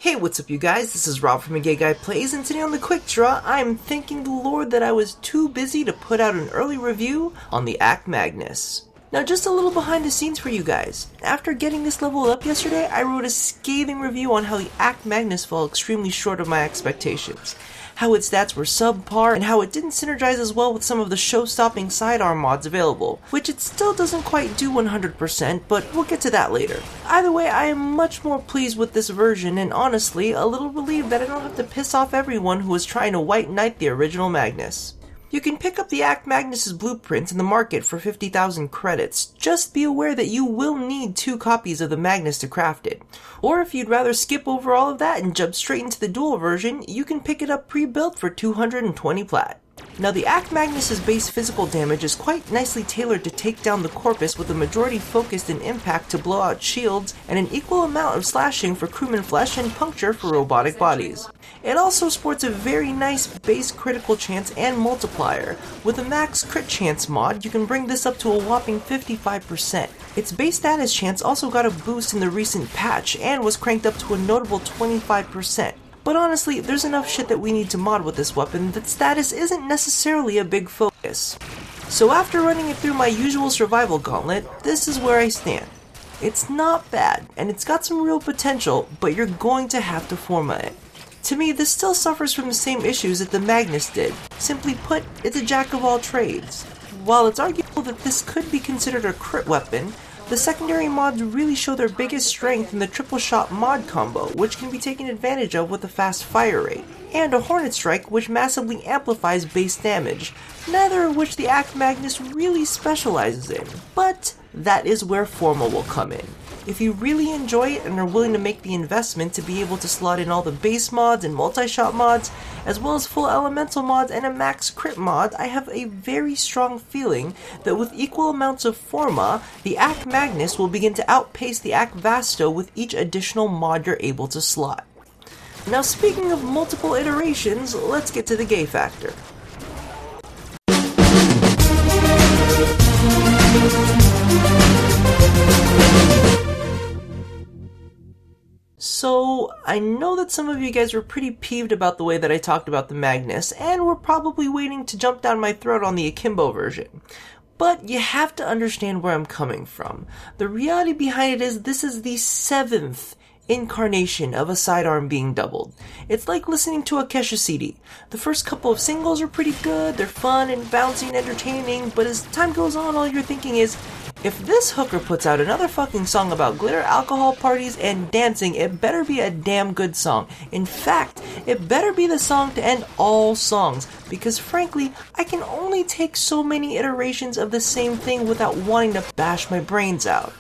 Hey, what's up you guys? This is Rob from A Gay Guy Plays, and today on the Quick Draw, I'm thanking the Lord that I was too busy to put out an early review on the Akmagnus. Now just a little behind the scenes for you guys. After getting this leveled up yesterday, I wrote a scathing review on how the Akmagnus fell extremely short of my expectations. How its stats were subpar, and how it didn't synergize as well with some of the show-stopping sidearm mods available, which it still doesn't quite do 100%, but we'll get to that later. Either way, I am much more pleased with this version, and honestly, a little relieved that I don't have to piss off everyone who was trying to white knight the original Magnus. You can pick up the Akmagnus' blueprint in the market for 50,000 credits. Just be aware that you will need 2 copies of the Magnus to craft it. Or if you'd rather skip over all of that and jump straight into the dual version, you can pick it up pre-built for 220 plat. Now the Akmagnus' base physical damage is quite nicely tailored to take down the corpus, with a majority focused in impact to blow out shields and an equal amount of slashing for crewman flesh and puncture for robotic bodies. It also sports a very nice base critical chance and multiplier. With a max crit chance mod, you can bring this up to a whopping 55%. Its base status chance also got a boost in the recent patch and was cranked up to a notable 25%. But honestly, there's enough shit that we need to mod with this weapon that status isn't necessarily a big focus. So after running it through my usual survival gauntlet, this is where I stand. It's not bad, and it's got some real potential, but you're going to have to forma it. To me, this still suffers from the same issues that the Magnus did. Simply put, it's a jack of all trades. While it's arguable that this could be considered a crit weapon, the secondary mods really show their biggest strength in the triple shot mod combo, which can be taken advantage of with a fast fire rate, and a hornet strike which massively amplifies base damage, neither of which the Akmagnus really specializes in. But that is where forma will come in. If you really enjoy it and are willing to make the investment to be able to slot in all the base mods and multi-shot mods, as well as full elemental mods and a max crit mod, I have a very strong feeling that with equal amounts of forma, the Akmagnus will begin to outpace the Akvasto with each additional mod you're able to slot. Now speaking of multiple iterations, let's get to the gay factor. So, I know that some of you guys were pretty peeved about the way that I talked about the Magnus, and were probably waiting to jump down my throat on the Akimbo version. But you have to understand where I'm coming from. The reality behind it is this is the 7th incarnation of a sidearm being doubled. It's like listening to a Kesha CD. The first couple of singles are pretty good, they're fun and bouncy and entertaining, but as time goes on, all you're thinking is, if this hooker puts out another fucking song about glitter, alcohol parties, and dancing, it better be a damn good song. In fact, it better be the song to end all songs, because frankly, I can only take so many iterations of the same thing without wanting to bash my brains out.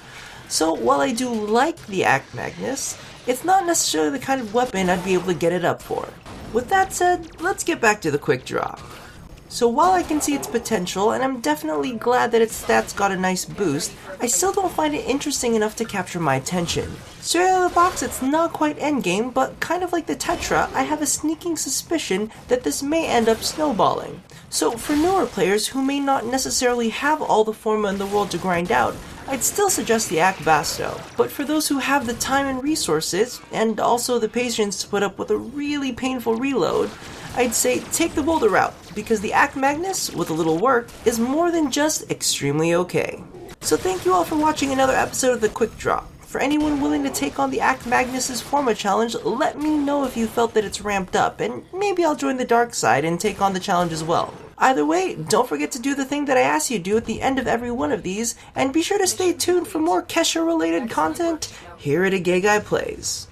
So while I do like the Akmagnus, it's not necessarily the kind of weapon I'd be able to get it up for. With that said, let's get back to the quick draw. So while I can see its potential, and I'm definitely glad that its stats got a nice boost, I still don't find it interesting enough to capture my attention. Straight out of the box, it's not quite endgame, but kind of like the Tetra, I have a sneaking suspicion that this may end up snowballing. So for newer players who may not necessarily have all the forma in the world to grind out, I'd still suggest the Akvasto. But for those who have the time and resources, and also the patience to put up with a really painful reload, I'd say take the boulder route, because the Akmagnus, with a little work, is more than just extremely okay. So thank you all for watching another episode of the Quick Draw. For anyone willing to take on the Akmagnus' Forma challenge, let me know if you felt that it's ramped up, and maybe I'll join the dark side and take on the challenge as well. Either way, don't forget to do the thing that I asked you to do at the end of every one of these, and be sure to stay tuned for more Kesha-related content here at A Gay Guy Plays.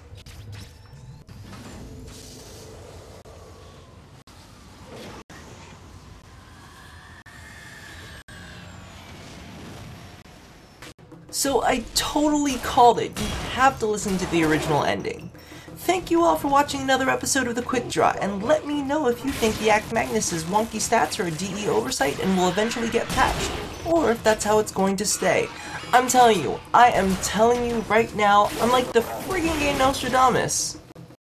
So I totally called it. You have to listen to the original ending. Thank you all for watching another episode of the Quick Draw, and let me know if you think the Akmagnus' wonky stats are a DE oversight and will eventually get patched, or if that's how it's going to stay. I'm telling you, I am telling you right now, I'm like the friggin' gay Nostradamus.